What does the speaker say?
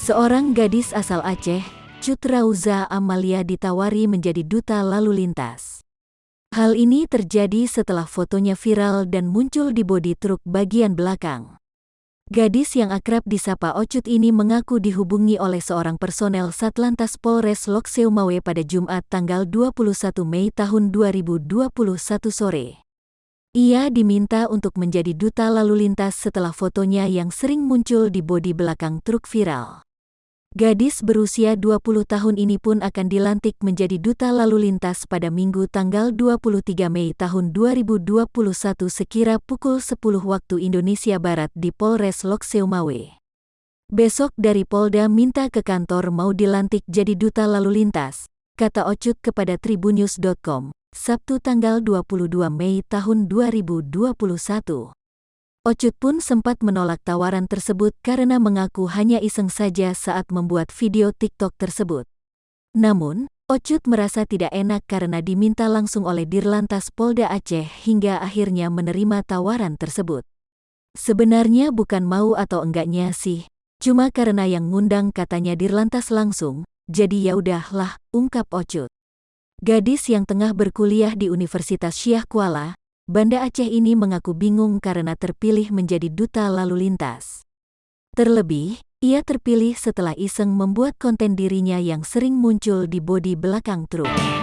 Seorang gadis asal Aceh, Cut Rauza Amalia ditawari menjadi duta lalu lintas. Hal ini terjadi setelah fotonya viral dan muncul di bodi truk bagian belakang. Gadis yang akrab disapa Ocut ini mengaku dihubungi oleh seorang personel Satlantas Polres Lok Seumawe pada Jumat tanggal 21 Mei tahun 2021 sore. Ia diminta untuk menjadi duta lalu lintas setelah fotonya yang sering muncul di bodi belakang truk viral. Gadis berusia 20 tahun ini pun akan dilantik menjadi duta lalu lintas pada Minggu tanggal 23 Mei tahun 2021 sekira pukul 10 waktu Indonesia Barat di Polres Lok Seumawe. Besok dari Polda minta ke kantor mau dilantik jadi duta lalu lintas, kata Ocut kepada tribunnews.com, Sabtu tanggal 22 Mei tahun 2021. Ocut pun sempat menolak tawaran tersebut karena mengaku hanya iseng saja saat membuat video TikTok tersebut. Namun, Ocut merasa tidak enak karena diminta langsung oleh Dirlantas Polda Aceh hingga akhirnya menerima tawaran tersebut. Sebenarnya bukan mau atau enggaknya sih, cuma karena yang ngundang katanya Dirlantas langsung, jadi ya udahlah, ungkap Ocut. Gadis yang tengah berkuliah di Universitas Syah Kuala, Banda Aceh ini mengaku bingung karena terpilih menjadi duta lalu lintas. Terlebih, ia terpilih setelah iseng membuat konten dirinya yang sering muncul di bodi belakang truk.